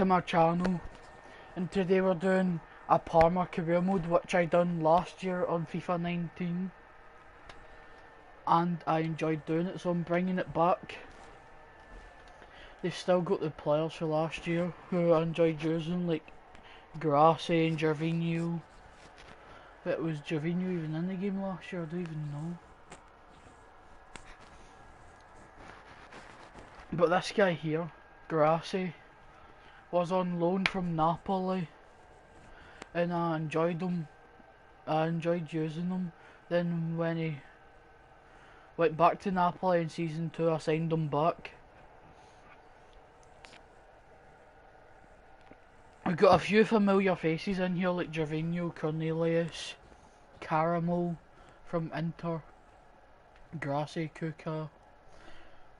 to my channel, and today we're doing a Parma career mode which I done last year on FIFA 19 and I enjoyed doing it, so I'm bringing it back. They've still got the players for last year who I enjoyed using, like Grassi and Gervinho. But was Gervinho even in the game last year? I don't even know. But this guy here, Grassi, was on loan from Napoli and I enjoyed him. I enjoyed using him. Then when he went back to Napoli in season 2, I signed him back. We've got a few familiar faces in here like Gervinho, Cornelius, Caramel from Inter, Grassi, Kuka,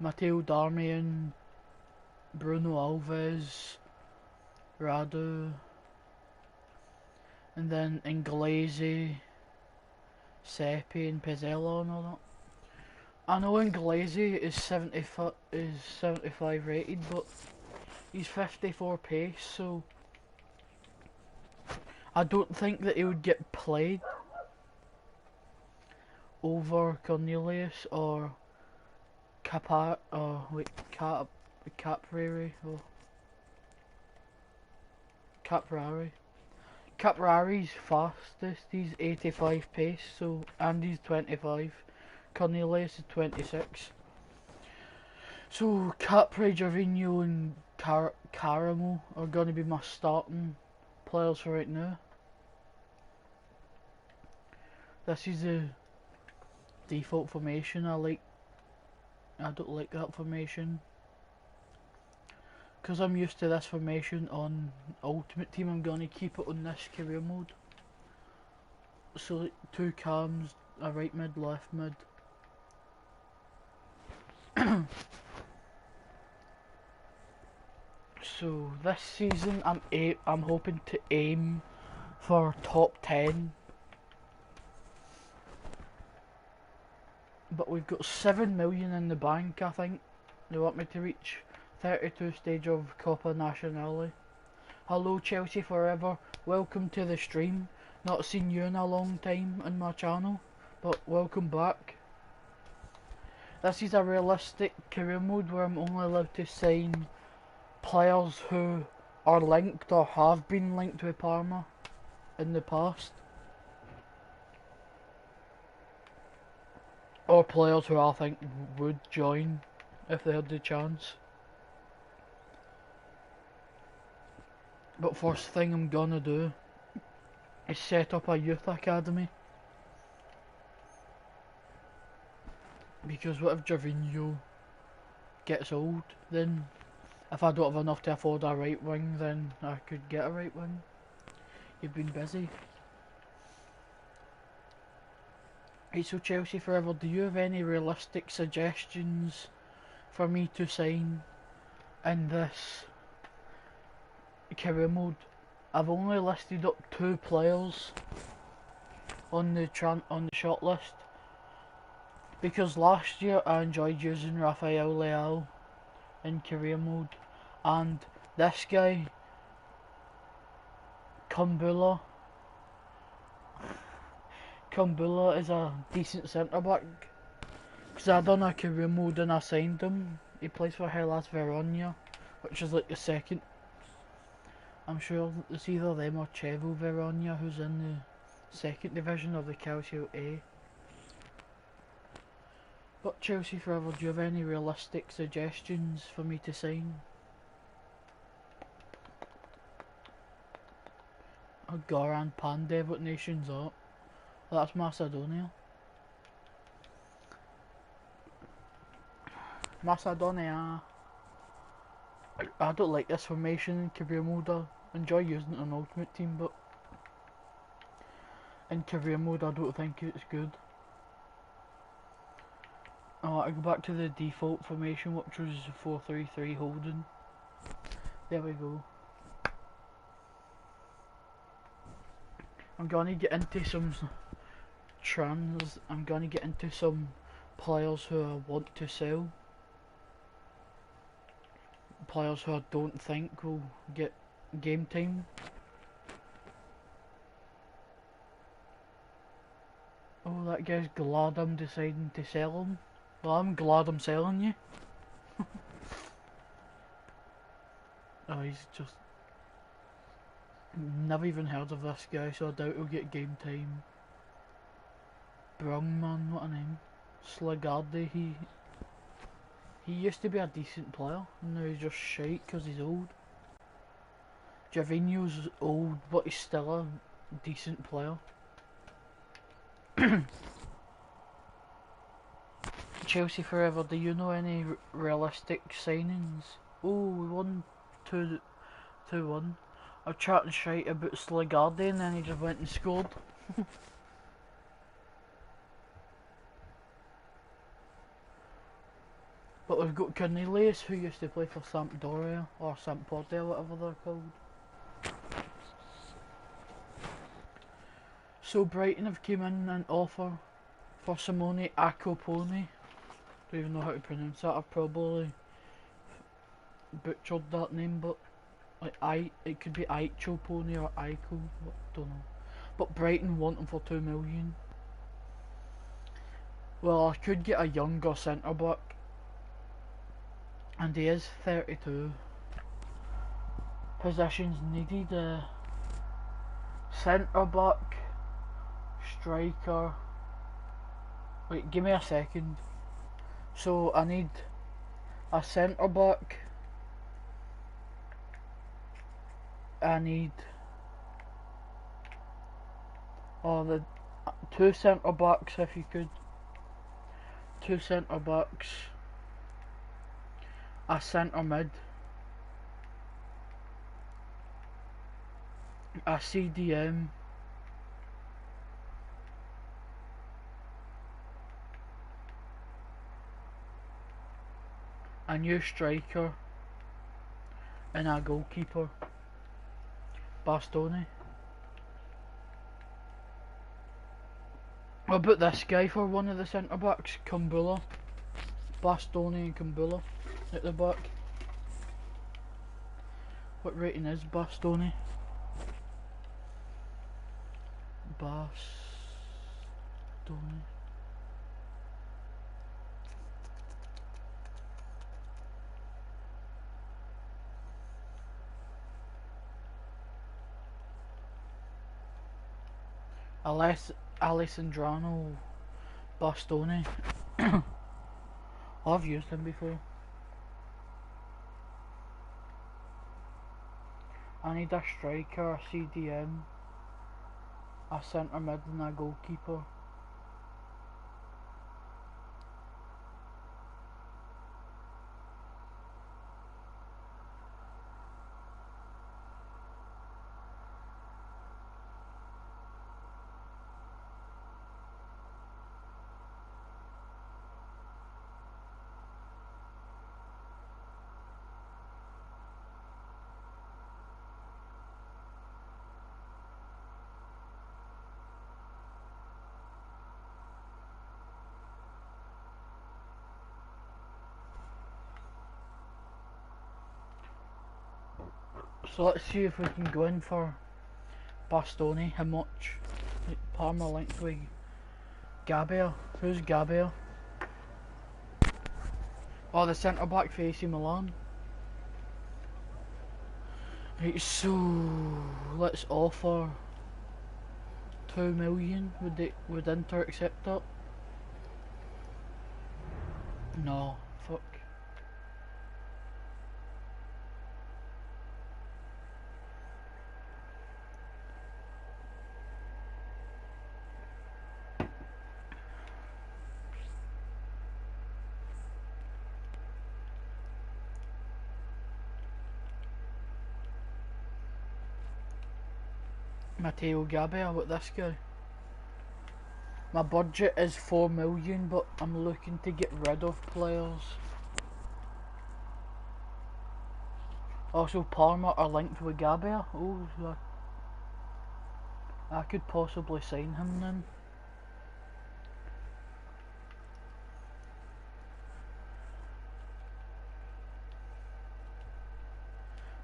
Matteo Darmian, Bruno Alves, Radu, and then Inglese, Seppi and Pizzella and all that. I know Inglese is 75 rated, but he's 54 pace, so I don't think that he would get played over Cornelius or Caprari or Caprari. Caprari's fastest, he's 85 pace, so and he's 25. Cornelius is 26. So Capri, Gervinho and Caramel are going to be my starting players for right now. This is the default formation. I don't like that formation because I'm used to this formation on Ultimate Team. I'm gonna keep it on this career mode. So like 2 cams, a right mid, left mid. So this season I'm hoping to aim for top 10. But we've got 7 million in the bank, I think. They want me to reach 32 stage of Coppa Nazionale. Hello Chelsea Forever, welcome to the stream. Not seen you in a long time on my channel, but welcome back. This is a realistic career mode where I'm only allowed to sign players who are linked or have been linked with Parma in the past. Or players who I think would join if they had the chance. But first thing I'm gonna do is set up a youth academy. Because what if Gervinho gets old? Then if I don't have enough to afford a right wing, then I could get a right wing. You've been busy. Hey, so Chelsea Forever, do you have any realistic suggestions for me to sign in this career mode? I've only listed up 2 players on the short list because last year I enjoyed using Rafael Leao in career mode, and this guy Kumbula is a decent centre back because I done a career mode and I signed him. He plays for Hellas Verona, which is like the second. I'm sure it's either them or Chievo Verona who's in the second division of the Calcio A. But Chelsea Forever, do you have any realistic suggestions for me to sign? Oh, Goran Pandev, what nation's that? Well, that's Macedonia. Macedonia. I don't like this formation in career mode. I enjoy using it on Ultimate Team, but in career mode I don't think it's good. I go back to the default formation, which was 4-3-3 holding. There we go. I'm gonna get into some I'm gonna get into some players who I want to sell. players who I don't think will get game time. Oh, that guy's glad I'm deciding to sell him. Well, I'm glad I'm selling you. Oh, he's just... Never even heard of this guy, so I doubt he'll get game time. Brungman, what a name. Slagardi, he used to be a decent player, and now he's just shite because he's old. Gervinho's old, but he's still a decent player. Chelsea forever, do you know any realistic signings? Oh, we won 2-1. I'm chatting shite about Slagardi and then he just went and scored. But we've got Cornelius, who used to play for Sampdoria, or Sampdoria, whatever they're called. So Brighton have came in an offer for Simone Akopone. Don't even know how to pronounce that. I've probably butchered that name, but like it could be Aicho Pony or Aiko, don't know. But Brighton want him for 2 million. Well, I could get a younger centre back, and he is 32. Positions needed: centre back, striker. Wait, give me a second. So I need a centre back. I need the 2 centre backs if you could. 2 centre backs. A centre mid. A CDM. A new striker. And a goalkeeper. Bastoni. What about this guy for one of the centre backs? Kumbula. Bastoni and Kumbula at the back. What rating is Bastoni? Bastoni. Alessandro Bastoni. I've used him before. I need a striker, a CDM, a centre mid and a goalkeeper. So let's see if we can go in for Bastoni. How much? Parma linked with Gabriel. Who's Gabriel? Oh, the centre back for AC Milan. Right, so let's offer 2 million. Would Inter accept that? No, fuck. Matteo Gabriel with this guy. My budget is 4 million, but I'm looking to get rid of players. Also, Parma are linked with Gabriel. Oh, so I could possibly sign him then.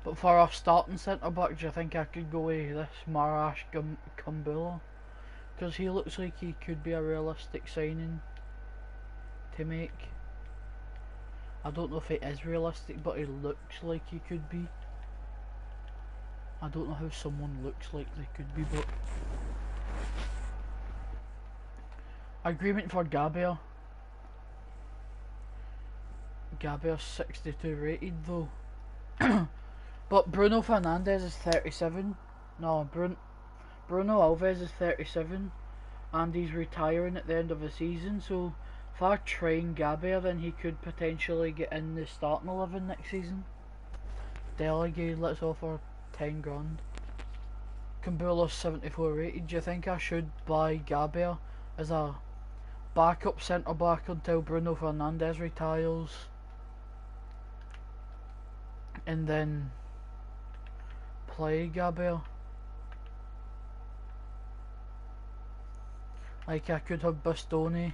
But for a starting centre back, do you think I could go with this Marash Kumbula? Because he looks like he could be a realistic signing to make. I don't know if it is realistic, but he looks like he could be. I don't know how someone looks like they could be, but... Agreement for Gabriel. Gabriel's 62 rated though. But Bruno Fernandes is 37. No, Bruno Alves is 37. And he's retiring at the end of the season, so if I train Gabriel, then he could potentially get in the starting 11 next season. Delegate, let's offer 10 grand. Kumbula's 74 rated. Do you think I should buy Gabriel as a backup centre back until Bruno Fernandes retires? And then play Gabriel? Like I could have Bastoni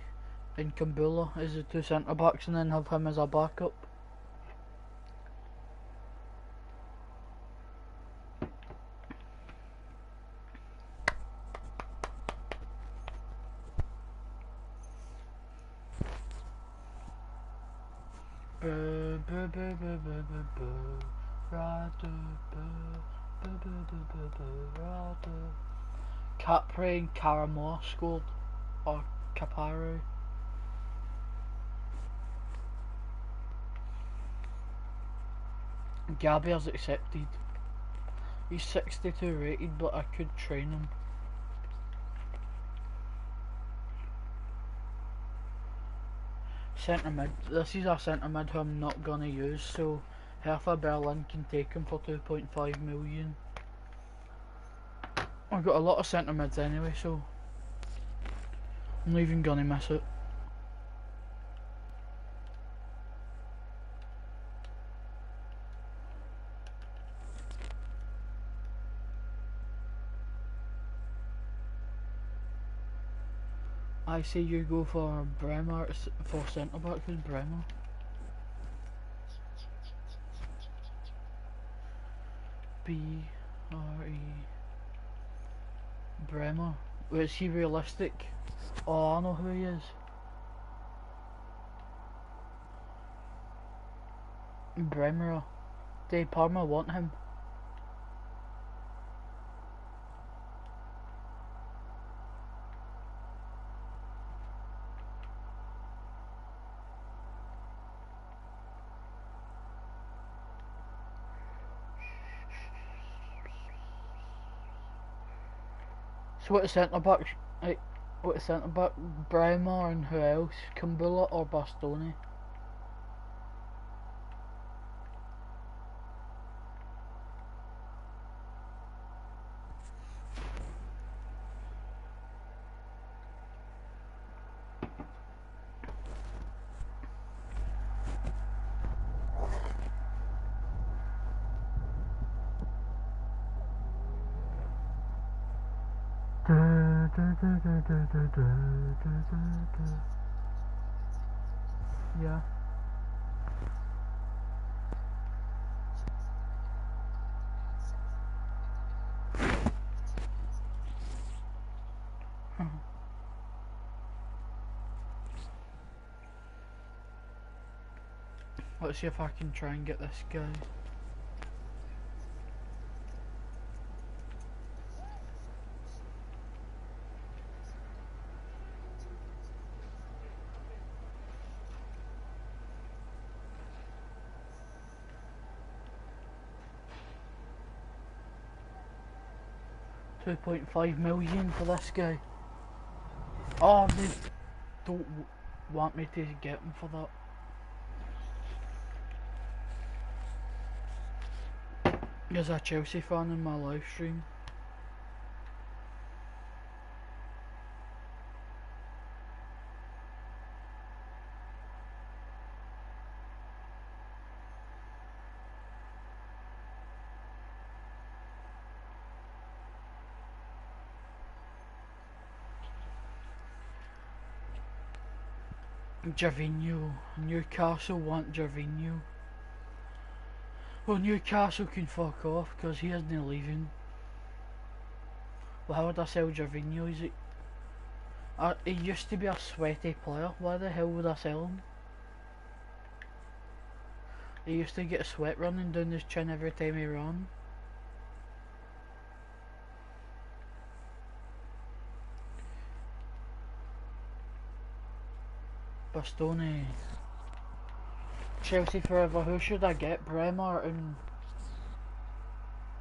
and Kumbula as the two centre backs and then have him as a backup. Capri and Caramore scored, or Caparo. Gabriel's accepted. He's 62 rated, but I could train him. Centre mid. This is a centre mid who I'm not gonna use, so Hertha Berlin can take him for 2.5 million. I've got a lot of centre mids anyway, so I'm not even gonna miss it. I say you go for Bremer for centre back. Who's Bremer? B-R-E Bremer. Is he realistic? Oh, I know who he is. Bremer. They Parma want him. So what centre back? Like, what centre back? Bremer and who else? Kumbula or Bastoni? Yeah. Let's see if I can try and get this guy. $2.5 million for this guy. Oh, they don't want me to get him for that. There's a Chelsea fan in my live stream. Gervinho. Newcastle want Gervinho. Well, Newcastle can fuck off because he isn't leaving. Well, how would I sell Gervinho? He used to be a sweaty player. Why the hell would I sell him? He used to get a sweat running down his chin every time he ran. Bastoni. Chelsea forever. Who should I get? Bremer, and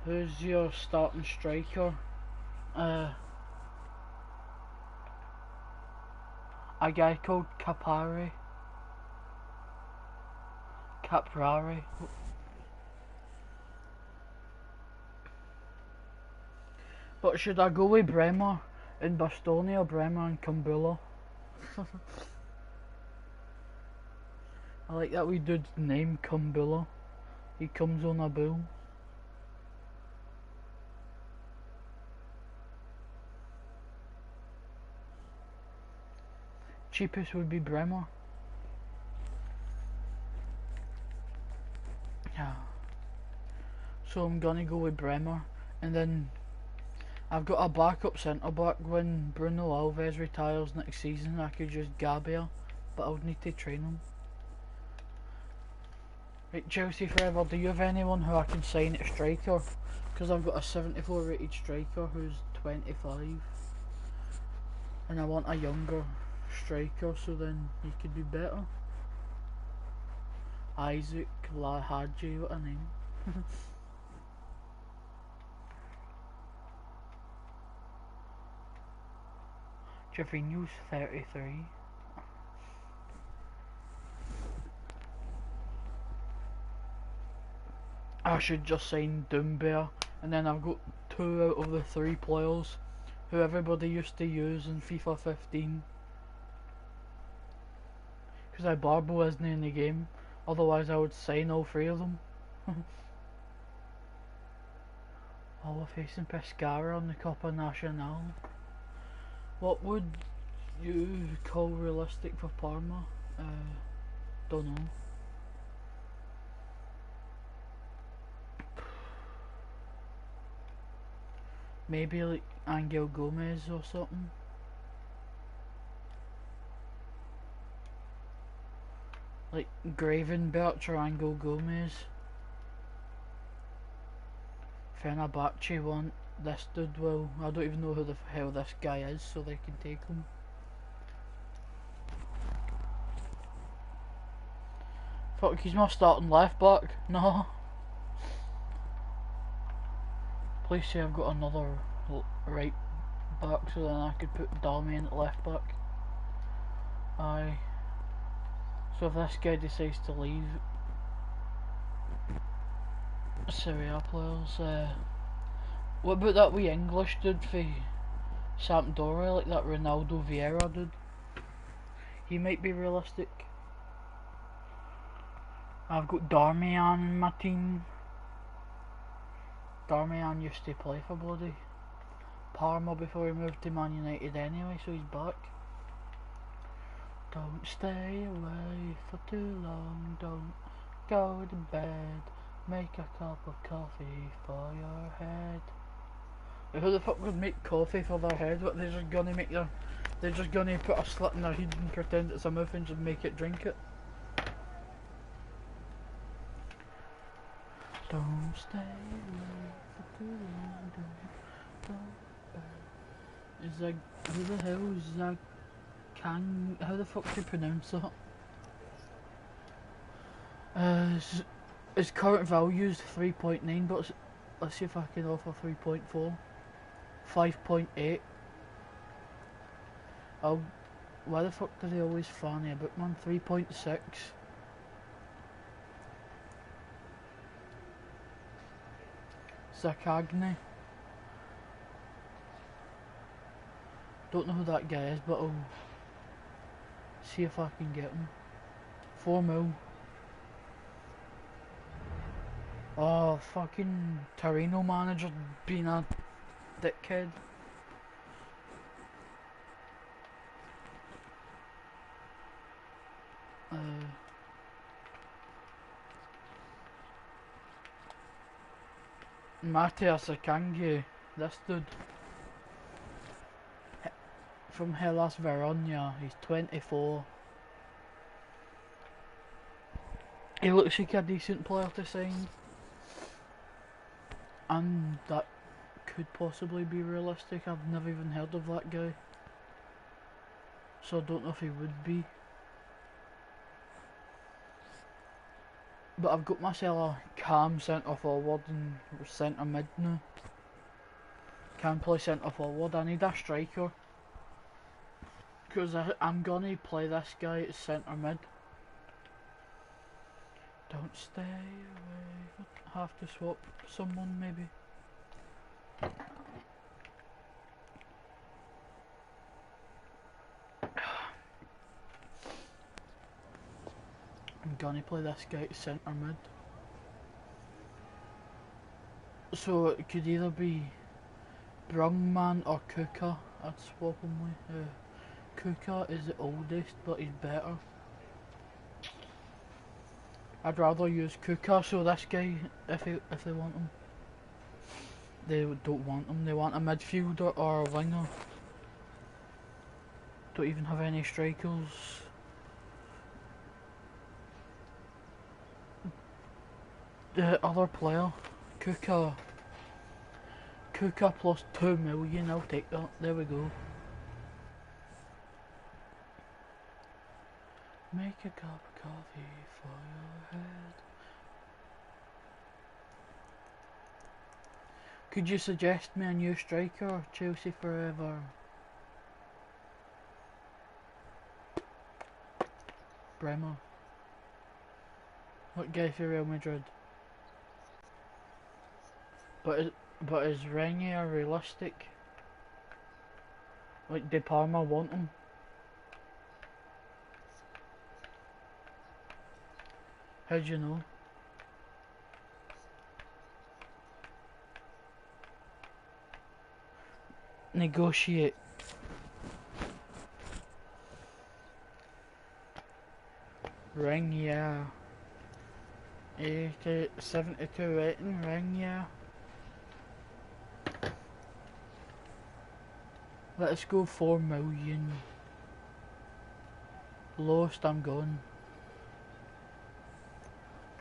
who's your starting striker? A guy called Caprari. But should I go with Bremer and Bastoni or Bremer and Kumbulla? I like that wee dude's name, Kumbulla. He comes on a bull. Cheapest would be Bremer. Yeah. So I'm gonna go with Bremer, and then I've got a backup centre back when Bruno Alves retires next season. I could just Gabriel, but I would need to train him. Right, Chelsea forever. Do you have anyone who I can sign at striker? Because I've got a 74 rated striker who's 25, and I want a younger striker, so then he could be better. Isaac Lahaji, what a name. Gervinho's 33. I should just sign Doombear, and then I've got 2 out of the 3 players who everybody used to use in FIFA 15. Because Barbo isn't in the game, otherwise I would sign all 3 of them. Oh, we're facing Pescara on the Copa Nacional. What would you call realistic for Parma? Don't know. Maybe like Angel Gomez or something. Like Gravenberch or Angel Gomez. Fenerbahce want this dude. Well, I don't even know who the hell this guy is, so they can take him. Fuck, he's my starting left back. No. Please say I've got another right back, so then I could put Darmian at left back. Aye. So if this guy decides to leave, Serie A players, what about that wee English dude for Sampdoria, like that Ronaldo Vieira dude? He might be realistic. I've got Darmian in my team. Darmian used to play for bloody Parma before he moved to Man United anyway, so he's back. Don't stay away for too long, don't go to bed, make a cup of coffee for your head. Who the fuck would make coffee for their head? What, they're just gonna put a slit in their head and pretend it's a mouth and just make it drink it? Don't stay away for too long, don't go to bed. Is that, who the hell is that? How the fuck do you pronounce that? His current value is 3.9, but let's see if I can offer 3.4. 5.8. Oh, why the fuck do they always fanny about, man? 3.6. Zakagni. Don't know who that guy is, but I'll see if I can get him. 4 mil. Oh, fucking Torino manager being a dickhead. Matthias Akanji, this dude from Hellas Verona, he's 24. He looks like a decent player to sign, and that could possibly be realistic. I've never even heard of that guy, so I don't know if he would be. But I've got myself a Cam centre forward and centre mid now. Can play centre forward. I need a striker, because I'm gonna play this guy as centre mid. Don't stay away. Have to swap someone maybe. I'm gonna play this guy as centre mid. So it could either be Brungman or Kuka. I'd swap him with. Kuka is the oldest, but he's better. I'd rather use Kuka, so this guy, if they want him, they don't want him. They want a midfielder or a winger. Don't even have any strikers. The other player, Kuka plus 2 million. I'll take that. There we go. Make a cup of coffee for your head. Could you suggest me a new striker? Chelsea forever. Bremer. What guy for Real Madrid? But is Renier realistic? Like, did Parma want him? How'd you know? Negotiate. Renier. 72 rating, Renier. Let's go 4 million. Lowest I'm going.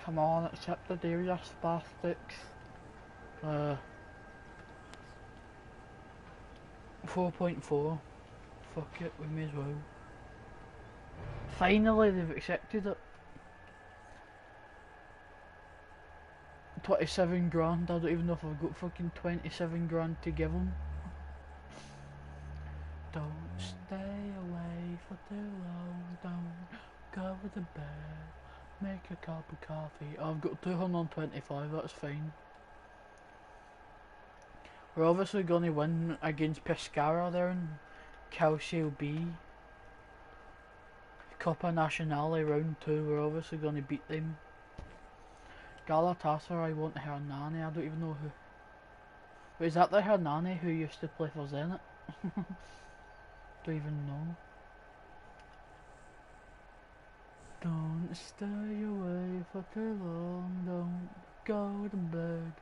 Come on, accept the deal, you spastics. 4.4. Fuck it, we may as well. Finally, they've accepted it. 27 grand, I don't even know if I've got fucking 27 grand to give them. Don't stay away for too long, don't go to bed, make a cup of coffee. Oh, I've got 225, that's fine. We're obviously going to win against Pescara there in Calcio B. Coppa Nazionale round 2, we're obviously going to beat them. Galatasaray, I want Hernani, I don't even know who. Wait, is that the Hernani who used to play for Zenit? Don't even know. Don't stay away for too long, don't go to bed,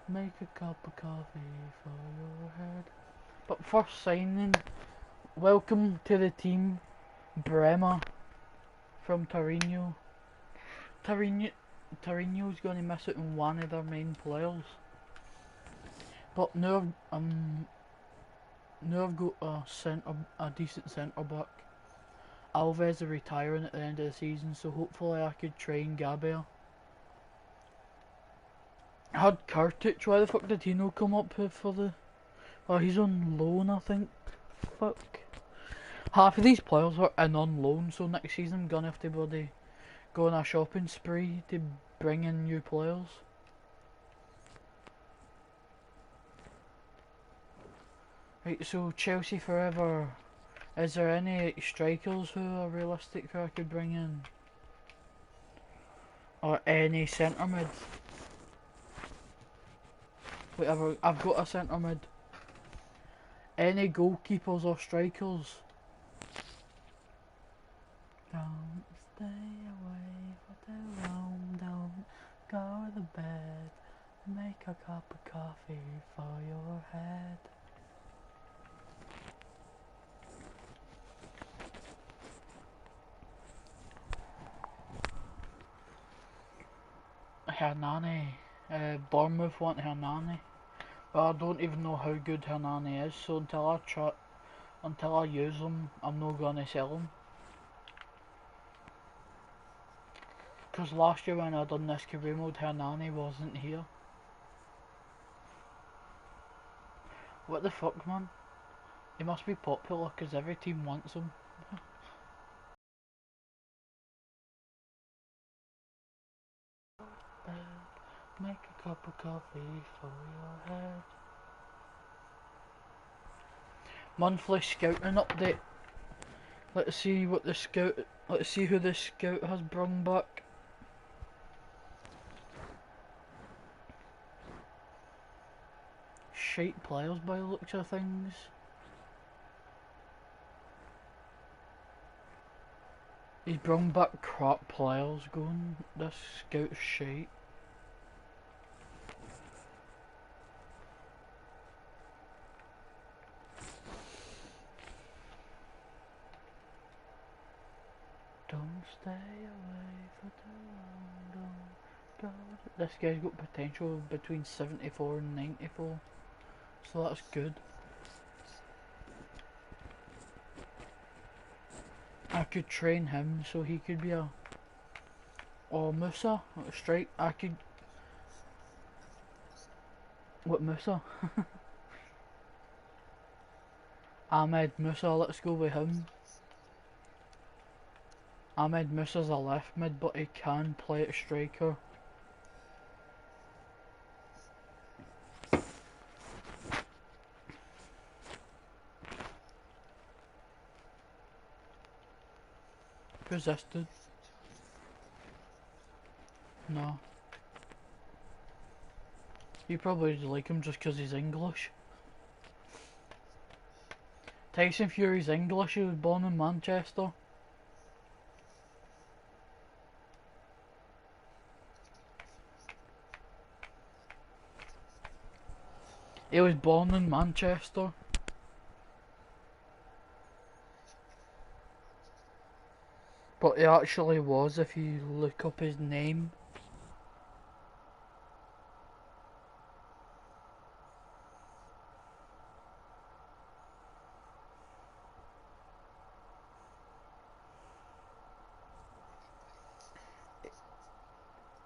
make a cup of coffee for your head. But first signing, welcome to the team, Bremer from Torino. Torino's going to miss out on one of their main players. But now I've got a decent centre back. Alves are retiring at the end of the season, so hopefully I could train Gabriel. I had Kurtic. Why the fuck did he not come up for the? Oh, he's on loan, I think. Fuck. Half of these players are in on loan, so next season I'm gonna have to bloody go on a shopping spree to bring in new players. Right, so Chelsea forever. Is there any strikers who are realistic who I could bring in? Or any centre mid? Whatever, I've got a centre mid. Any goalkeepers or strikers? Don't stay away for too long, don't go to bed, Make a cup of coffee for your head. Hernani. Bournemouth want Hernani. But I don't even know how good Hernani is, so until I use him, I'm not gonna sell him. Because last year when I done this career mode, Hernani wasn't here. What the fuck, man? He must be popular because every team wants him. Make a cup of coffee for your head. Monthly scouting update. Let's see what the scout. Let's see who the scout has brung back. Shite players by the looks of things. He's brung back crap players going. This scout's shite. Don't stay away for too long, don't go. This guy's got potential between 74 and 94, so that's good. I could train him so he could be a... Or Musa, strike. I could... What Musa? Ahmed Musa, let's go with him. Ahmed Musa's a left mid, but he can play at striker. Resisted. No. You probably like him just because he's English. Tyson Fury's English, he was born in Manchester. He was born in Manchester. But he actually was if you look up his name.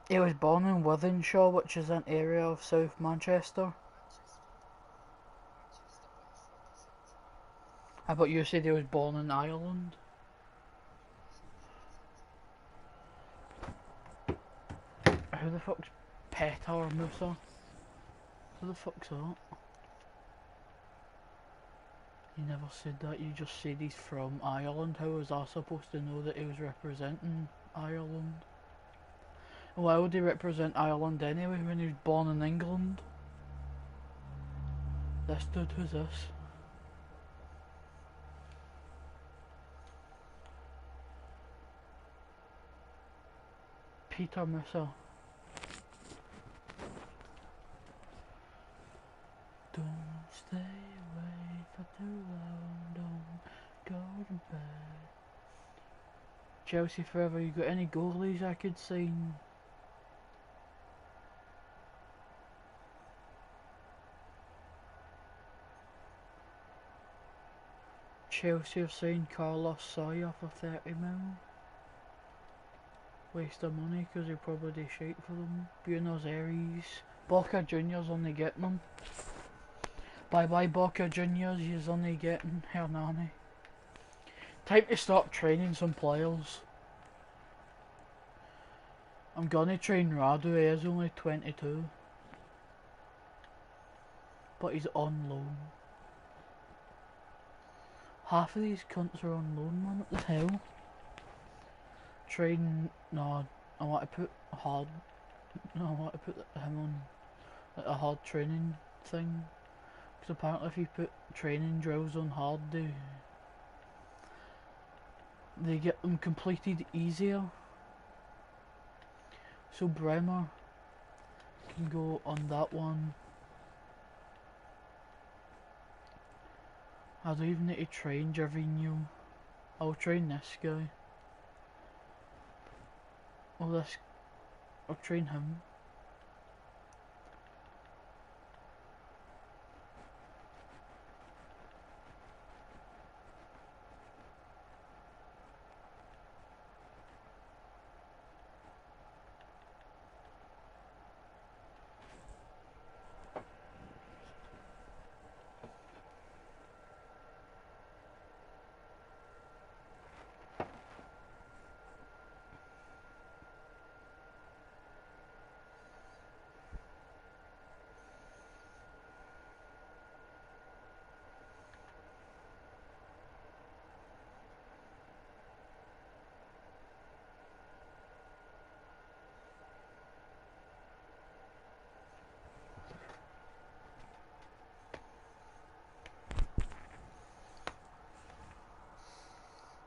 He was born in Wythenshawe, which is an area of South Manchester. I thought you said he was born in Ireland. Who the fuck's Petar Musa? Who the fuck's that? You never said that, you just said he's from Ireland. How was I supposed to know that he was representing Ireland? Why would he represent Ireland anyway when he was born in England? This dude, who's this? Peter Musa. Don't stay away for too long, don't go to bed. Chelsea forever, you got any goalies I could sign? Chelsea have signed Carlos Sawyer for 30 mil. Waste of money because they're probably shite for them. Buenos Aires. Boca Juniors only getting them. Bye bye Boca Juniors, you're only getting Hernani. Time to start training some players. I'm gonna train Radu, he is only 22. But he's on loan. Half of these cunts are on loan, man, what the hell? Train, no, I want to put hard, no, I want to put him on like a hard training thing. Because apparently if you put training drills on hard, they get them completed easier. So Bremer, can go on that one. I don't even need to train Gervinho. I'll train this guy. Oh, this. I'll train him.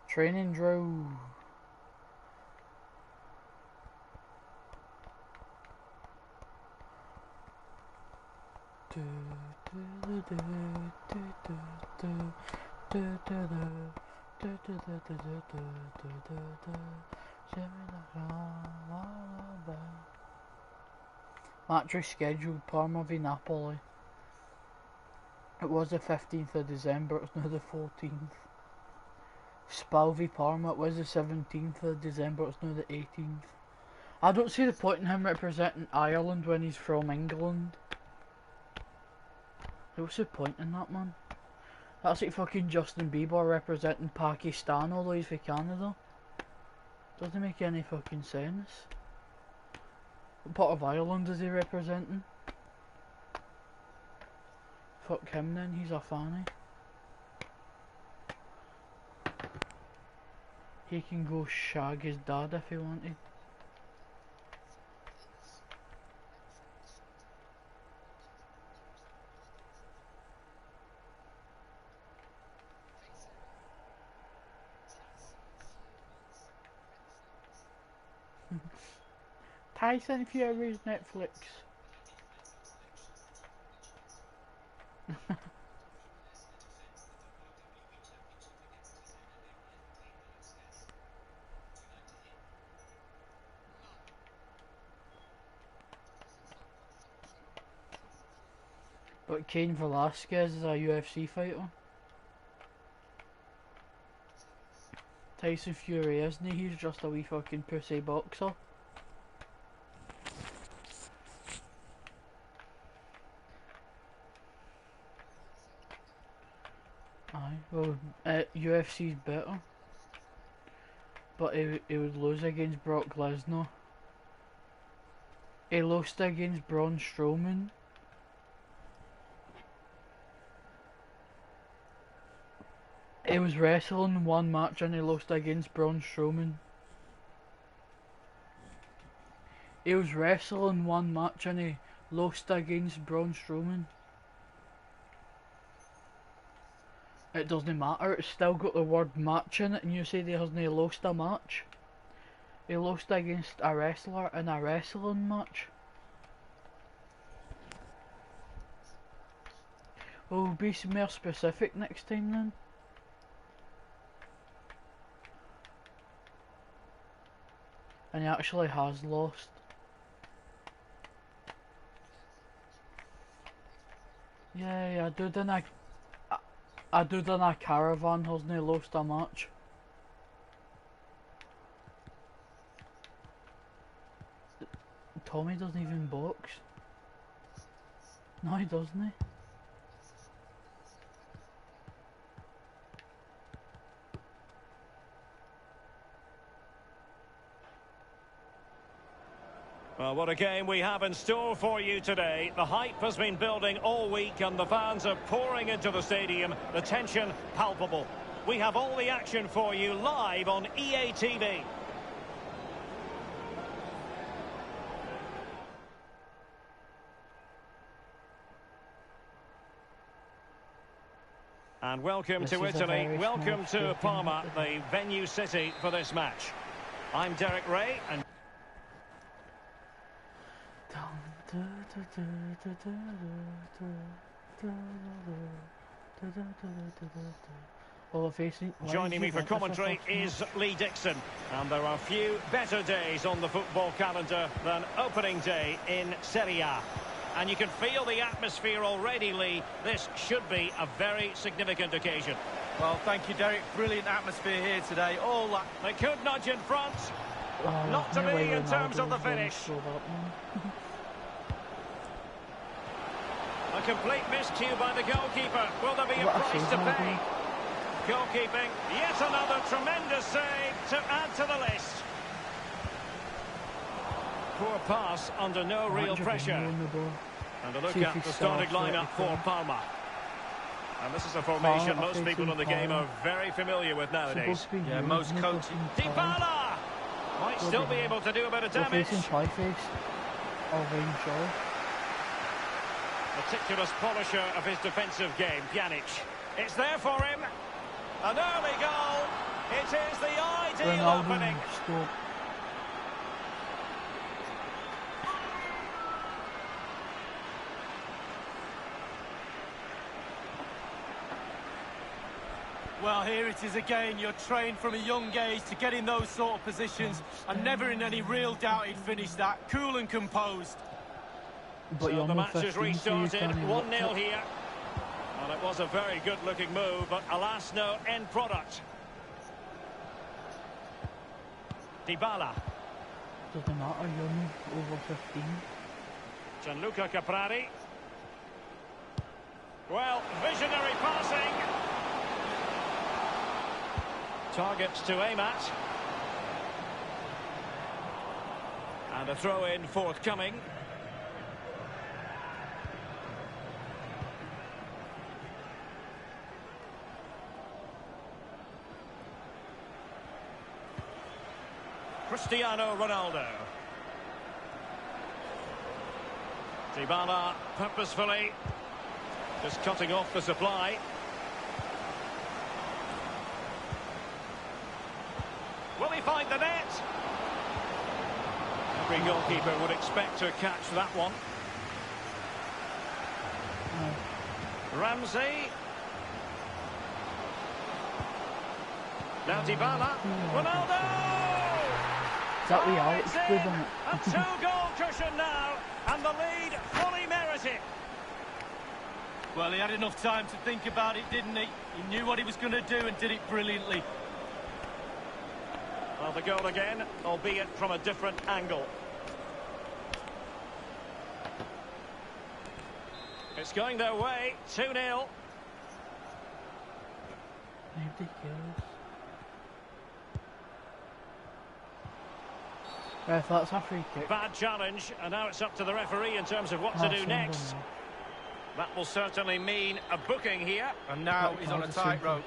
Training drill. Match rescheduled. Parma v Napoli. It was the 15th of December, it's now the 14th. Spal v Parma, it was the 17th of December, it's now the 18th. I don't see the point in him representing Ireland when he's from England. What's the point in that, man? That's like fucking Justin Bieber representing Pakistan, although he's for Canada. Doesn't make any fucking sense. What part of Ireland is he representing? Fuck him then, he's a fanny. He can go shag his dad if he wanted. Tyson Fury's Netflix. But Cain Velasquez is a UFC fighter. Tyson Fury isn't he? He's just a wee fucking pussy boxer. Aye, well, UFC's better. But he would lose against Brock Lesnar. He lost against Braun Strowman. He was wrestling one match and he lost against Braun Strowman. He was wrestling one match and he lost against Braun Strowman. It doesn't matter, it's still got the word match in it, and you say he hasn't lost a match. He lost against a wrestler in a wrestling match. Well, be more specific next time then. And he actually has lost. Yeah, I do in a caravan hasn't lost a match. Tommy doesn't even box. No, he doesn't. Well, what a game we have in store for you today. The hype has been building all week and the fans are pouring into the stadium. The tension palpable. We have all the action for you live on EA TV. And welcome to Italy, welcome to Parma, the venue city for this match. I'm Derek Ray and... Well, facing. Joining me for commentary is Lee Dixon. And there are few better days on the football calendar than opening day in Serie A. And you can feel the atmosphere already, Lee. This should be a very significant occasion. Well, thank you, Derek. Brilliant atmosphere here today. All that... They could nudge in front. Not to be in terms of the finish. A complete miscue by the goalkeeper. Will there be a price to pay? Goalkeeping, yet another tremendous save to add to the list. Poor pass under no real pressure. And a look at the starting lineup for Parma. And this is a formation most people in the game are very familiar with nowadays. Yeah, most coaches. Dybala might still be able to do a bit of damage. Meticulous polisher of his defensive game, Pjanic. It's there for him. An early goal. It is the ideal opening. Well, here it is again. You're trained from a young age to get in those sort of positions, and never in any real doubt he'd finish that. Cool and composed. But so the match has restarted. 1-0 here. Well, it was a very good-looking move, but alas, no end product. Dybala. Doesn't matter, you're over 15. Gianluca Caprari. Well, visionary passing. Targets to aim at. And a throw-in forthcoming. Cristiano Ronaldo. Dybala purposefully just cutting off the supply. Will he find the net? Every goalkeeper would expect to catch that one. Ramsey. Now Dybala. Ronaldo! Exactly how it's proven. A two-goal cushion now, and the lead fully merited. Well, he had enough time to think about it, didn't he? He knew what he was going to do and did it brilliantly. Well, the goal again, albeit from a different angle. It's going their way, 2-0. Ridiculous. If that's a free kick. Bad challenge, and now it's up to the referee in terms of what to do next. That will certainly mean a booking here. And now he's on a tightrope.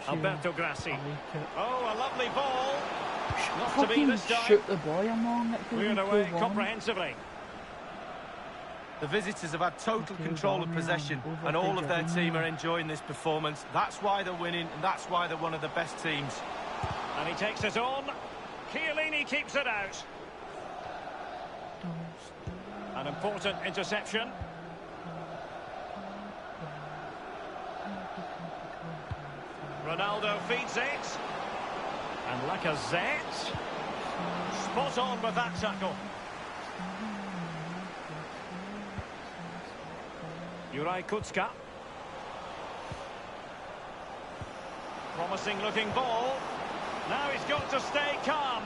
Alberto Grassi. Oh, a lovely ball. Not to be this time. Shoot the boy along. Cleared away comprehensively. The visitors have had total control of possession, and all of their team are enjoying this performance. That's why they're winning, and that's why they're one of the best teams. And he takes it on. Chiellini keeps it out. An important interception. Ronaldo feeds it. And Lacazette. Spot on with that tackle. Juraj Kucka. Promising looking ball. Now he's got to stay calm.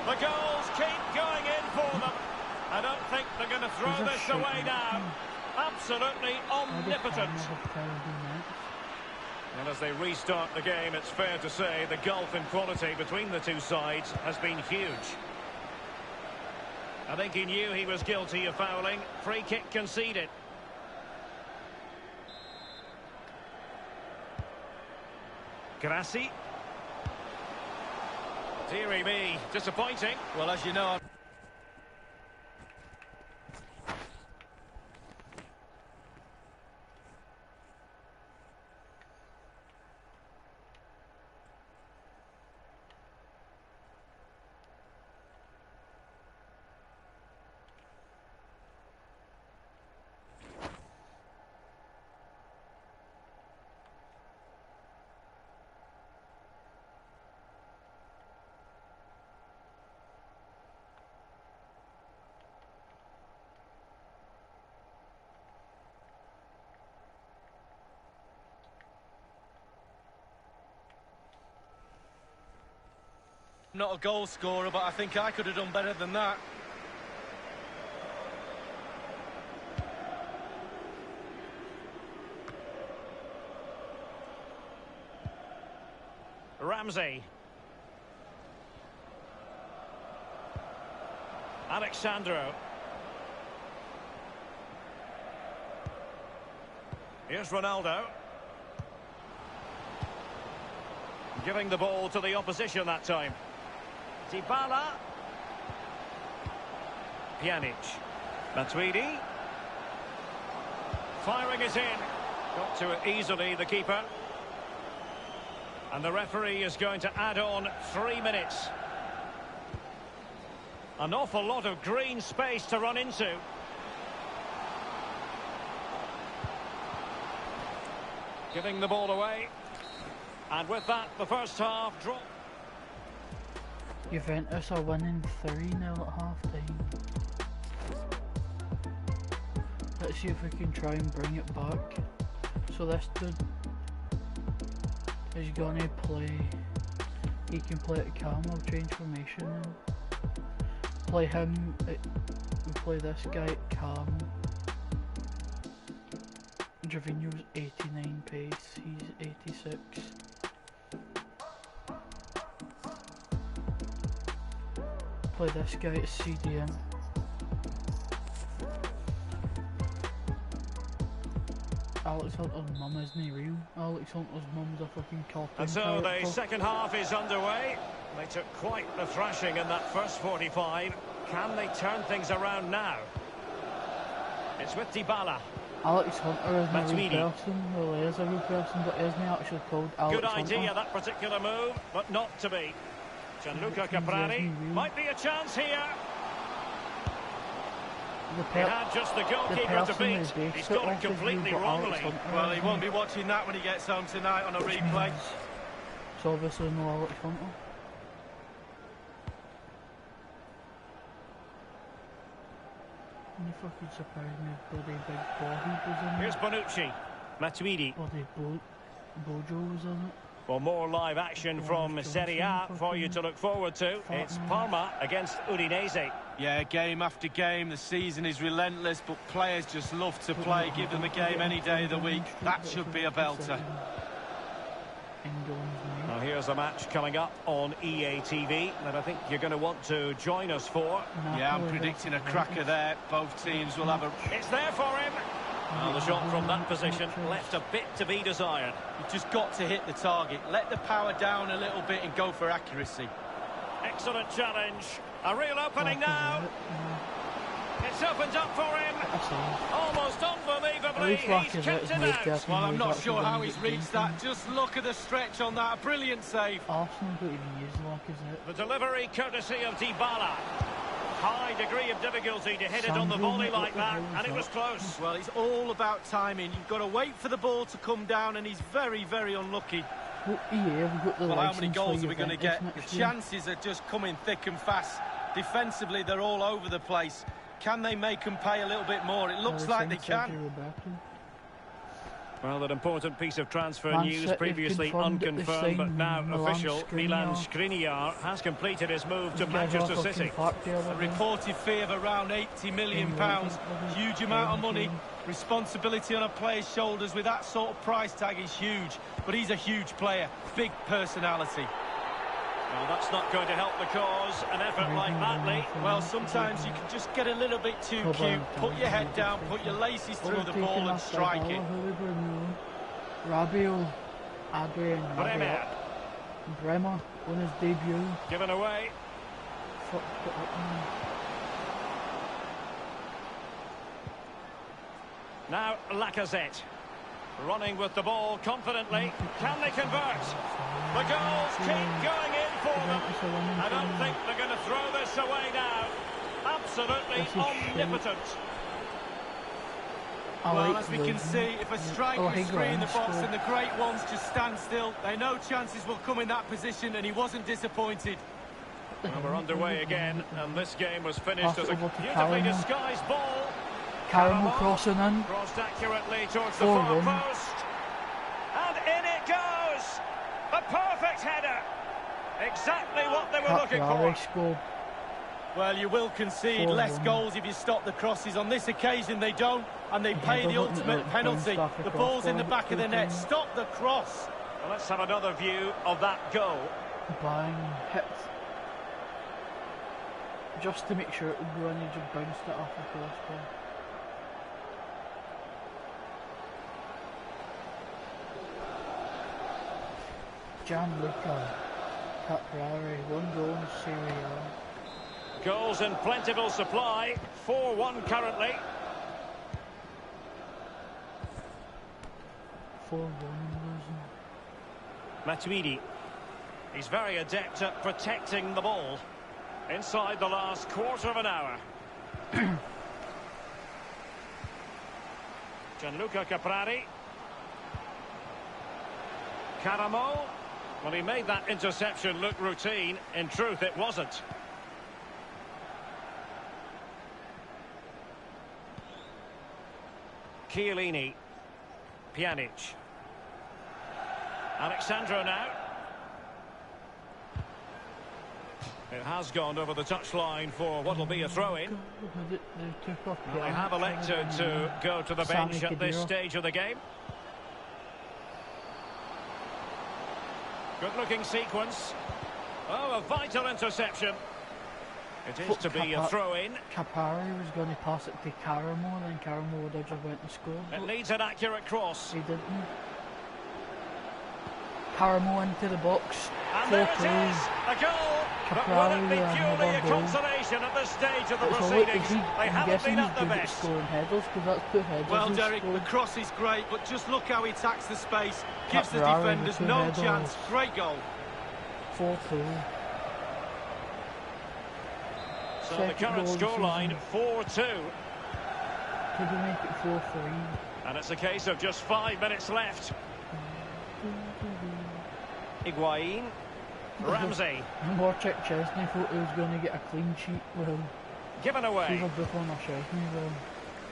The goals keep going in for them. I don't think they're going to throw this away now. Absolutely omnipotent. And as they restart the game, it's fair to say the gulf in quality between the two sides has been huge. I think he knew he was guilty of fouling. Free kick conceded. Grassi. Deary me, disappointing. Well, as you know... Not a goal scorer, but I think I could have done better than that. Ramsey. Alexandro. Here's Ronaldo. Giving the ball to the opposition that time. Dybala. Pjanic. Matuidi. Firing it in. Got to it easily, the keeper. And the referee is going to add on 3 minutes. An awful lot of green space to run into. Giving the ball away. And with that, the first half draw. Juventus are winning 3-0 at half-time. Let's see if we can try and bring it back. So this dude is gonna play. He can play at calm. I'll change formation now. Play him. We play this guy at calm. Gervinho's 89 pace. He's 86. Play this guy at CDM. Alex Hunter's mum isn't real. Alex Hunter's mum's a fucking cop. And so the second half is underway. They took quite the thrashing in that first 45. Can they turn things around now? It's with Dybala. Alex Hunter isn't a real person. Well, he is a real person, but isn't he actually called Alex Good idea, Hunter? that particular move, but not to be. Gianluca Caprari might be a chance here. He had just the goalkeeper to beat. He's got it completely wrongly. Well, he won't be watching that when he gets home tonight on a replay. It's obviously no Alex Hunter. You fucking surprised me if bloody big Bobby was in there. Here's Bonucci. Matuidi. Bloody Bojo was in it. Well, more live action from Serie A for you to look forward to. It's Parma against Udinese. Yeah, game after game, the season is relentless, but players just love to play. Give them a game any day of the week. That should be a belter. Now here's a match coming up on EA TV that I think you're going to want to join us for. Yeah, I'm predicting a cracker there. Both teams will have a... It's there for him. Well, the shot from that position left a bit to be desired. You've just got to hit the target. Let the power down a little bit and go for accuracy. Excellent challenge. A real opening now. It's opened up for him. Almost unbelievably, he's kept it out. Well, I'm not sure how he's reached that. Just look at the stretch on that. A brilliant save. Arsenal don't even use luck, is it? The delivery courtesy of Dybala. High degree of difficulty to hit it on the volley like that, and it was close. Well, it's all about timing. You've got to wait for the ball to come down, and he's very, very unlucky. Well, how many goals are we going to get? The chances are just coming thick and fast. Defensively, they're all over the place. Can they make them pay a little bit more? It looks like they can. Well, an important piece of transfer news, previously unconfirmed but now official. Milan Skriniar has completed his move to Manchester City. A reported fee of around £80 million. Huge amount of money. Responsibility on a player's shoulders with that sort of price tag is huge. But he's a huge player. Big personality. Well, that's not going to help the cause, an effort like that, Lee. Well, sometimes you can just get a little bit too cute. Put your head down, put your laces through the ball and strike it. Rabiot, Adrian, Bremer on his debut. Given away. Now Lacazette. Running with the ball confidently. Can they convert? The goals keep going in for them. I don't think they're going to throw this away now. Absolutely omnipotent. Well, as we can see, if a striker is free in the box and the great ones just stand still, they know chances will come in that position, and he wasn't disappointed. Well, we're underway again, and this game was finished as a beautifully disguised ball. Caramel crossing in. Crossed accurately towards the far post. And in it goes! A perfect header! Exactly what they were looking for. Scored. Well, you will concede less goals if you stop the crosses. On this occasion, they don't, and they pay the ultimate penalty. The ball's in the back of the net. Stop the cross. Well, let's have another view of that goal. Bang, hit. Just to make sure it would go in, he just bounced it off the crossbar. Gianluca Caprari, 1 goal in Serie A. Goals in plentiful supply, 4-1 currently. 4-1 losing. Matuidi. He's very adept at protecting the ball. Inside the last quarter of an hour. Gianluca Caprari. Caramo. Well, he made that interception look routine. In truth, it wasn't. Chiellini. Pjanic. Alexandro now. It has gone over the touchline for what will be a throw-in. Well, they have elected to go to the bench at this stage of the game. Good-looking sequence. Oh, a vital interception. It is to be a throw-in. Capari was going to pass it to Caramo, and then Caramo would have just went and scored. It needs an accurate cross. He didn't. Caramo into the box. And there it is, a goal. But will it be purely a consolation at this stage of the proceedings? They haven't been at the best. Headers, that's 2 headers. Well, Derek, the cross is great, but just look how he attacks the space. Gives the defenders no chance. Great goal. 4-2. So the current scoreline, 4-2. Could we make it 4-3? And it's a case of just 5 minutes left. Higuain. Ramsey. Warchek Chesney thought he was going to get a clean sheet. Well, given away. Either Buffon or Chesney. Well,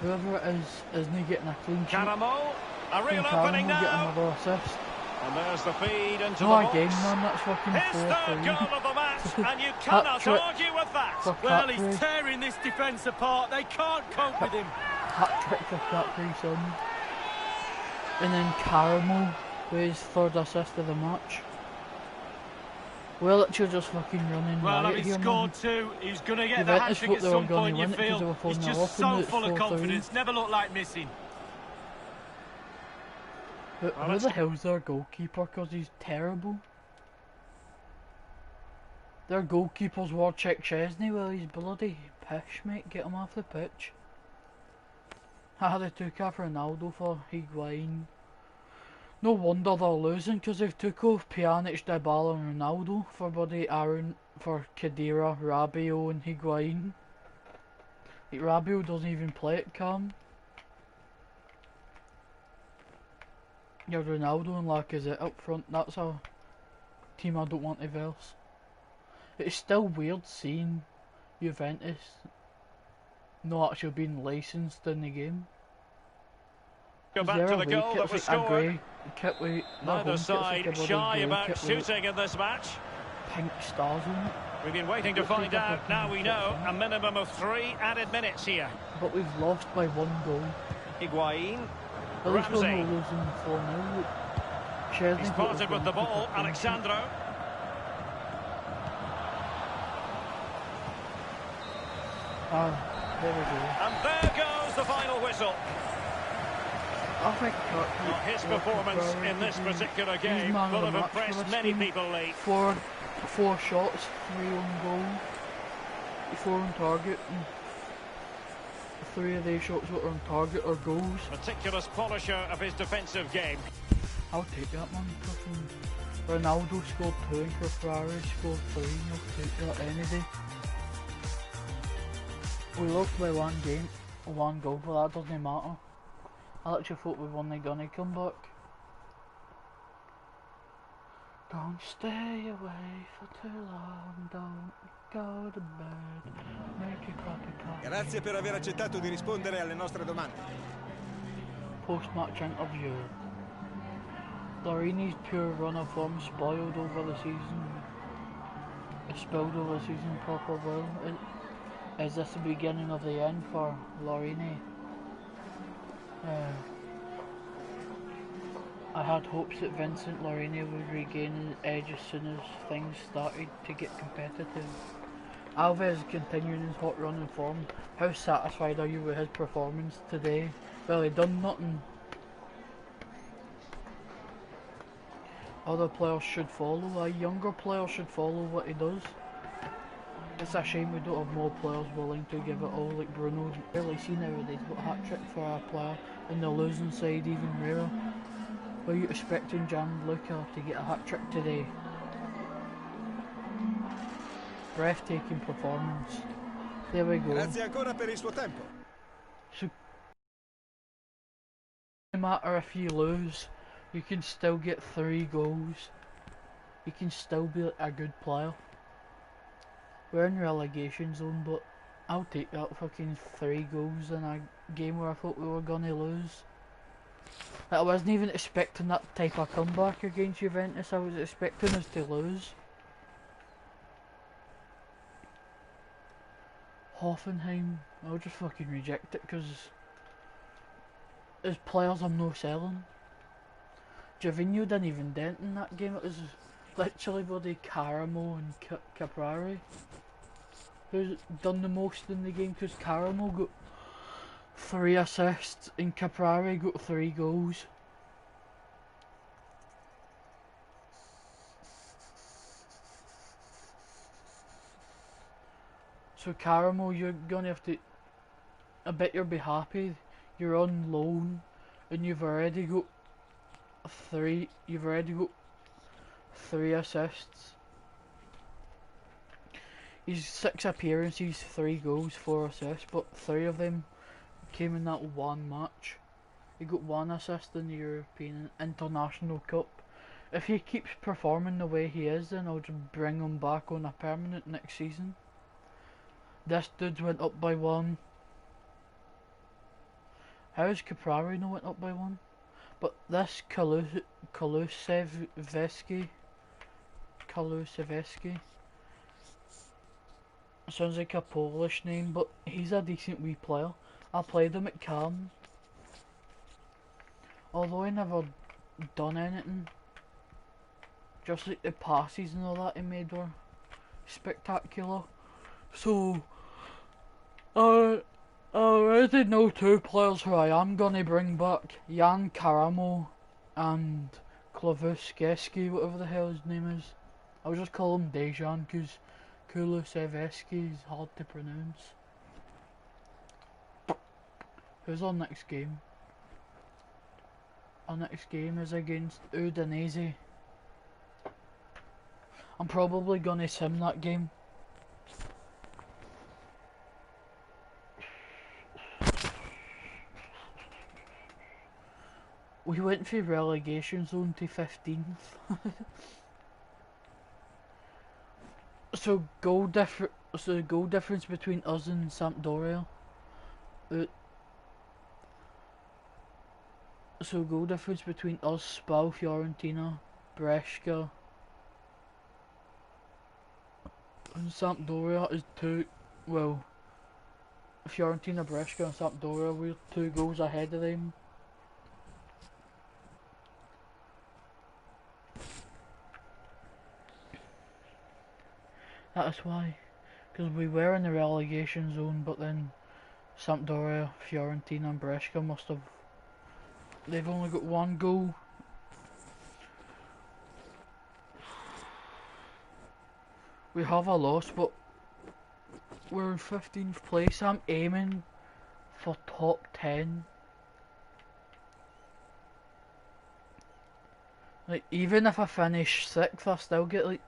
whoever it is, isn't getting a clean sheet. Caramo. A real opening now. Get another assist. And there's the feed into the box. Again, man, that's fucking 4-3. His third goal of the match, and you cannot argue with that. Well, he's tearing this defence apart. They can't cope with him. Hat-trick for Capri, son. And then Caramo with his 3rd assist of the match. Well, it's just fucking running. Well, having scored 2, he's going to get the hat-trick at some point, you feel. He's just so full of confidence, never looked like missing. Who the hell's their goalkeeper? Because he's terrible. Their goalkeeper's Warchek Chesney. Well, he's bloody pish, mate. Get him off the pitch. They took off Ronaldo for Higuain. No wonder they're losing, because they've took off Pjanic, Dybala and Ronaldo for bloody Aaron, for Khedira, Rabiot and Higuain. Rabiot doesn't even play at Cam. Your Ronaldo and Lacazette up front, that's a team I don't want to verse. It's still weird seeing Juventus not actually being licensed in the game. Go back to the goal that was scored. Neither side shy about shooting in this match. Pink stars on it. We've been waiting to find out. Now we know a minimum of 3 added minutes here. But we've lost by 1 goal. Higuain. Ramsey. He's parted with the ball. Alexandro. There we go. And there goes the final whistle. I think not his performance in this particular game will have impressed many people, Lee. 4 shots, 3 on goal, 4 on target, and 3 of these shots that are on target are goals. Meticulous polisher of his defensive game. I'll take that, man. Ronaldo scored 2 and Ferrari scored 3. I'll take that any day. We lost by 1 game, 1 goal, but that doesn't matter. I actually thought we won the gunny comeback. Don't stay away for too long, don't go to bed, make a cup of coffee. Grazie per aver accettato di rispondere alle nostre domande. Post-match interview. Dorini's pure run of form spoiled over the season. spilled over the season proper well. Is this the beginning of the end for Lorini? I had hopes that Vincent Lorini would regain his edge as soon as things started to get competitive. Alves continuing his hot run in form. How satisfied are you with his performance today? Well, he done nothing. Other players should follow. A younger player should follow what he does. It's a shame we don't have more players willing to give it all, like Bruno. Rarely seen nowadays, but hat-trick for a player in the losing side even rarer. Were you expecting Gianluca to get a hat-trick today? Breathtaking performance. There we go. Grazie ancora per il suo tempo. So, no matter if you lose, you can still get 3 goals. You can still be a good player. We're in relegation zone, but I'll take that fucking 3 goals in a game where I thought we were gonna lose. I wasn't even expecting that type of comeback against Juventus. I was expecting us to lose. Hoffenheim, I'll just fucking reject it because as players I'm no selling. Gervinho didn't even dent in that game. It was literally bloody Caramo and Caprari who's done the most in the game, because Caramo got 3 assists and Caprari got 3 goals. So Caramo, you're gonna have to, I bet you'll be happy you're on loan and you've already got 3 assists. He's 6 appearances, 3 goals, 4 assists, but 3 of them came in that one match. He got 1 assist in the European International Cup. If he keeps performing the way he is, then I'll just bring him back on a permanent next season. This dude went up by 1. How is Caprari not went up by 1? But this Kulusevski sounds like a Polish name, but he's a decent wee player. I played him at Cam. Although he never done anything, just like the passes and all that he made were spectacular. So I already know 2 players who I am gonna bring back: Jan Karamo and Kulusevski, whatever the hell his name is. I'll just call him Dejan because Kulusevski is hard to pronounce. Who's our next game? Our next game is against Udinese. I'm probably gonna sim that game. We went from relegation zone to 15th. So goal difference between us and Sampdoria. So goal difference between us, Spal, Fiorentina, Brescia and Sampdoria is 2. Well, Fiorentina, Brescia and Sampdoria, we're 2 goals ahead of them. That is why, because we were in the relegation zone, but then Sampdoria, Fiorentina and Brescia must have, they've only got 1 goal. We have a loss, but we're in 15th place. I'm aiming for top 10. Like, even if I finish 6th, I still get like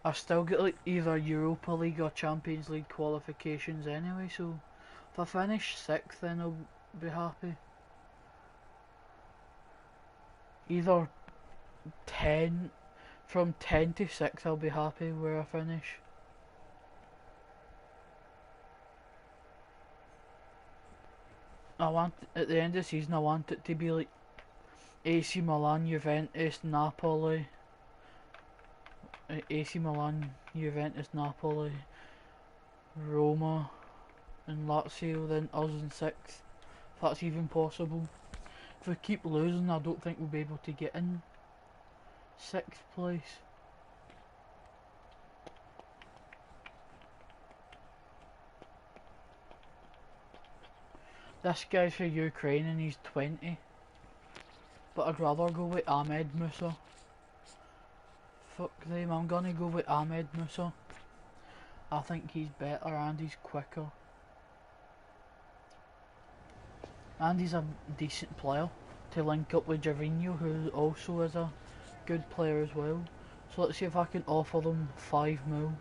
I still get like either Europa League or Champions League qualifications anyway, so if I finish 6th then I'll be happy. Either 10, from 10 to 6 I'll be happy where I finish. I want, at the end of the season I want it to be like AC Milan, Juventus, Napoli, AC Milan, Juventus, Napoli, Roma and Lazio, then us in 6th, if that's even possible. If we keep losing, I don't think we'll be able to get in 6th place. This guy's for Ukraine and he's 20, but I'd rather go with Ahmed Musa. Fuck them, I'm gonna go with Ahmed Musa. I think he's better and he's quicker. And he's a decent player to link up with Gervinho, who also is a good player as well. So let's see if I can offer them 5 mil.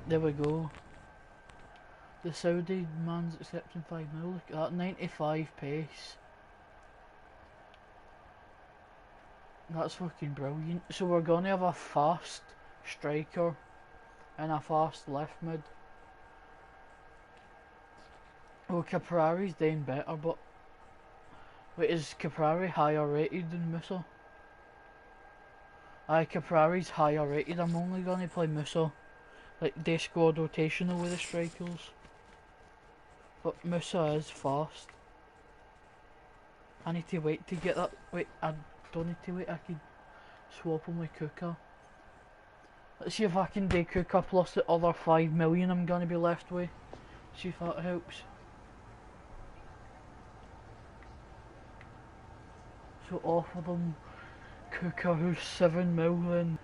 There we go. The Saudi man's accepting 5 mil. Look at that, 95 pace. That's fucking brilliant. So we're gonna have a fast striker and a fast left mid. Well, Caprari's doing better, but wait, is Caprari higher rated than Musa? Aye, Caprari's higher rated. I'm only gonna play Musa, like day squad rotational with the strikers. But Musa is fast. I need to wait to get that. Wait, I don't need to wait. I can swap him with Kuka. Let's see if I can do Kuka plus the other 5 million I'm gonna be left with. See if that helps. So offer them Kuka, who's 7 million.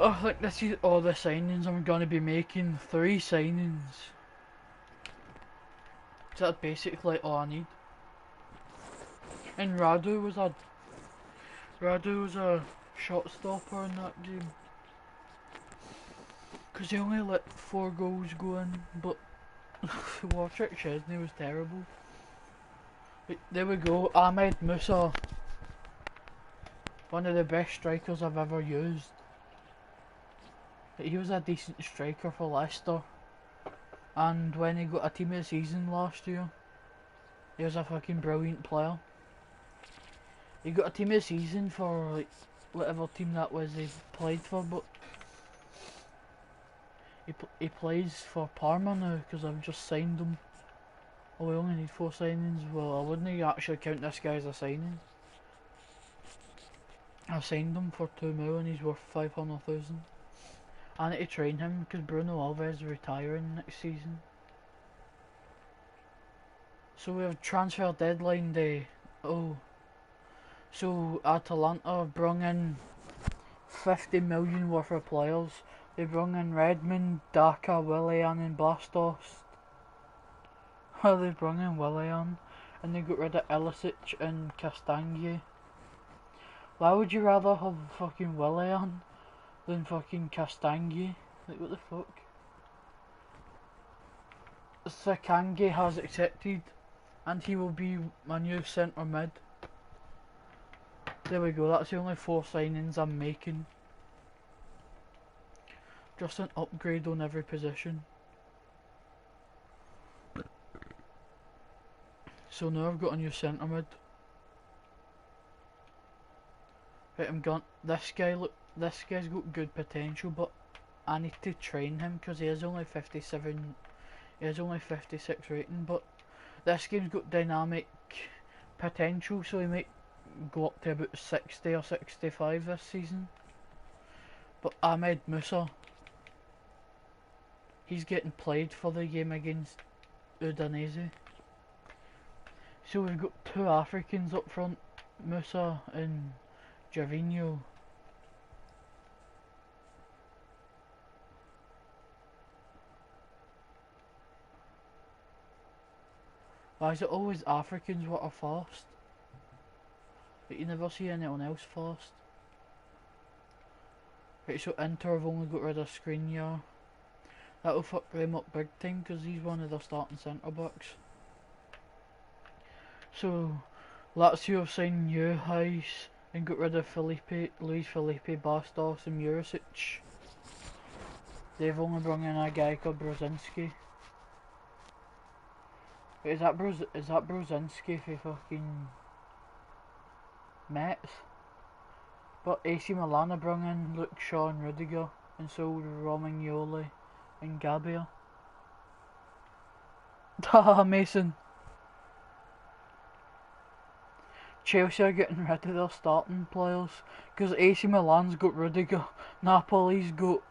I think this is all the signings I'm gonna be making. 3 signings. So that's basically all I need. And Radu was a shot stopper in that game. Cause he only let 4 goals go in, but Warwick Chesney was terrible. But there we go, Ahmed Musa. One of the best strikers I've ever used. But he was a decent striker for Leicester. And when he got a team of the season last year, he was a fucking brilliant player. He got a team of the season for like whatever team that was he played for, but he plays for Parma now because I've just signed him. Oh, we only need 4 signings. Well, I wouldn't actually count this guy as a signing. I signed him for 2 mil and he's worth 500,000. I need to train him because Bruno Alves is retiring next season. So we have transfer deadline day. Oh, so Atalanta have brung in 50 million worth of players. They brung in Redmond, Daka, Willian and Bastos. They brung in Willian and they got rid of Ilicic and Castagne. Why would you rather have fucking Willian than fucking Castagne? Like, what the fuck? Sakangi has accepted and he will be my new centre mid. There we go, that's the only 4 signings I'm making. Just an upgrade on every position. So now I've got a new centre mid. Right, I'm gone. This guy, look, this guy's got good potential, but I need to train him because he is only 57. He has only 56 rating, but this game's got dynamic potential, so he might go up to about 60 or 65 this season. But Ahmed Musa, he's getting played for the game against Udinese. So we've got 2 Africans up front, Musa and Gervinho. Why is it always Africans what are fast? But you never see anyone else fast. Right, so Inter have only got rid of Skriniar. That'll fuck them up big time because he's one of their starting centre backs. So Lazio have signed Neuhaus and got rid of Luis Felipe, Bastos and Jurisic. They've only brought in a guy called Brozinski. Wait, is that Brozinski for fucking Mets? But AC Milan have brought in Luke Shaw and Rudiger, and so Romagnoli and Gabriel. Haha, Mason. Chelsea are getting rid of their starting players because AC Milan's got Rudiger, Napoli's got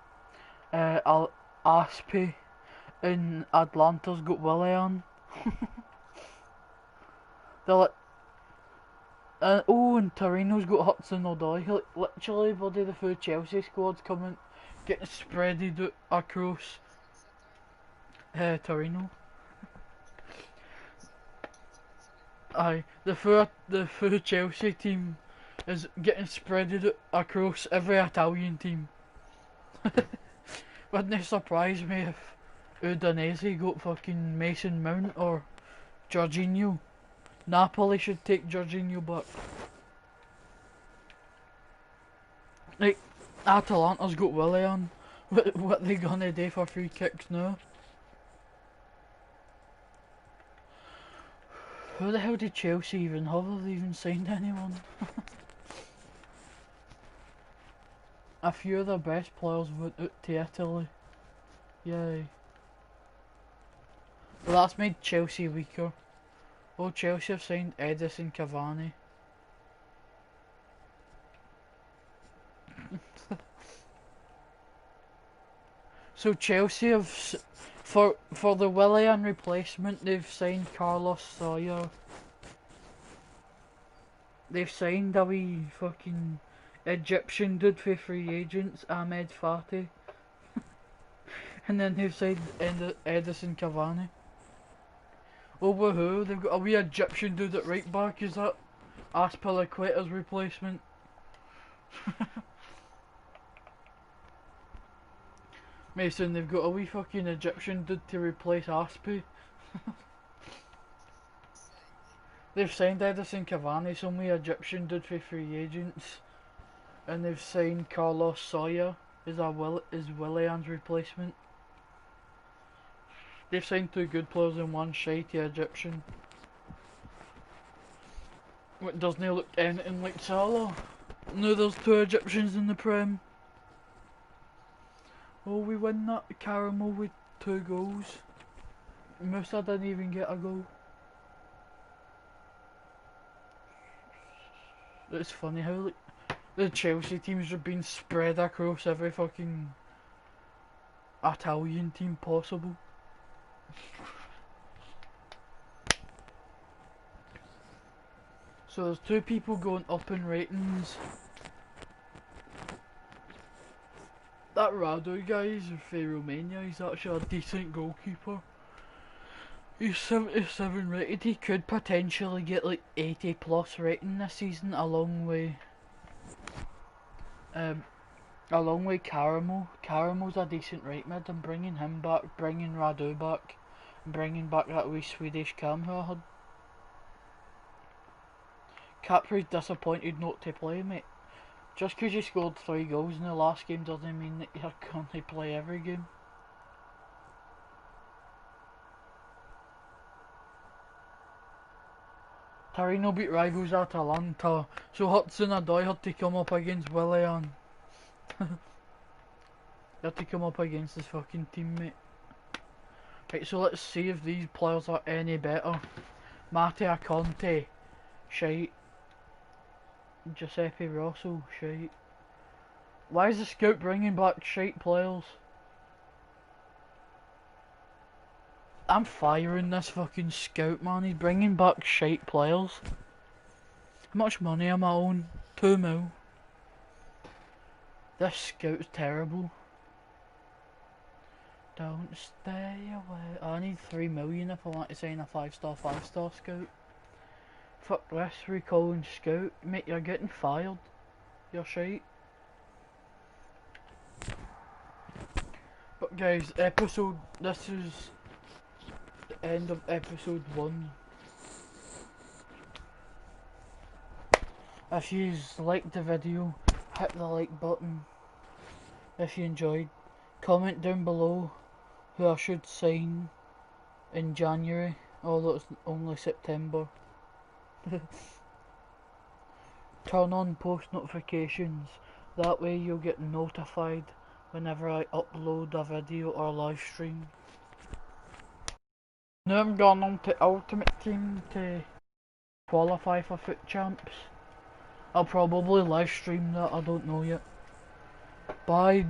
Aspi, and Atlanta's got Willian. They're like, and Torino's got Hudson-Odoi. Like, literally, bloody the full Chelsea squad's coming, getting spreaded out across Torino. Aye, the full Chelsea team is getting spreaded across every Italian team. Wouldn't it surprise me if Udinese got fucking Mason Mount or Jorginho? Napoli should take Jorginho back. Like, Atalanta's got Willian. What they gonna do for free kicks now? Who the hell did Chelsea even have? Have they even signed anyone? A few of their best players went out to Italy. Yay. Well, that's made Chelsea weaker. Oh, Chelsea have signed Edison Cavani. So Chelsea have, for the Willian replacement, they've signed Carlos Sawyer. They've signed a wee fucking Egyptian dude for free agents, Ahmed Fatih. And then they've signed Edison Cavani. Over who? They've got a wee Egyptian dude at right back. Is that Aspilicueta's replacement? Mason, they've got a wee fucking Egyptian dude to replace Aspi. They've signed Edison Cavani, some wee Egyptian dude for free agents. And they've signed Carlos Sawyer as Willian's replacement. They've signed two good players and one shitey Egyptian. What, doesn't he look anything like Salah? No, there's two Egyptians in the Prem. Oh, we win that Caramel with 2 goals. Musa didn't even get a goal. It's funny how like the Chelsea teams are being spread across every fucking Italian team possible. So there's 2 people going up in ratings. That Radu guy is for Romania, he's actually a decent goalkeeper. He's 77 rated, he could potentially get like 80 plus rating this season along with Caramel. Caramel's a decent right mid, and bringing him back, bringing Radu back, and bringing back that wee Swedish cam who I had. Capra's disappointed not to play, mate. Just because you scored 3 goals in the last game doesn't mean that you're going to play every game. Torino beat rivals Atalanta, so Hudson-Odoi had to come up against Willian. He had to come up against his fucking teammate. Right, so let's see if these players are any better. Matteo Conte, shite. Giuseppe Rosso, shite. Why is the scout bringing back shite players? I'm firing this fucking scout, man. He's bringing back shite players. How much money am I on? 2 mil. This scout's terrible. Don't stay away. I need 3 million if I want to sign a 5-star scout. Fuck this, recalling scout. Mate, you're getting fired. You're shite. But guys, this is the end of episode 1. If you liked the video, hit the like button. If you enjoyed, comment down below who I should sign in January, although it's only September. turn on post notifications. That way you'll get notified whenever I upload a video or live stream. Now I'm going on to Ultimate Team to qualify for Foot Champs. I'll probably live stream that, I don't know yet. Bye.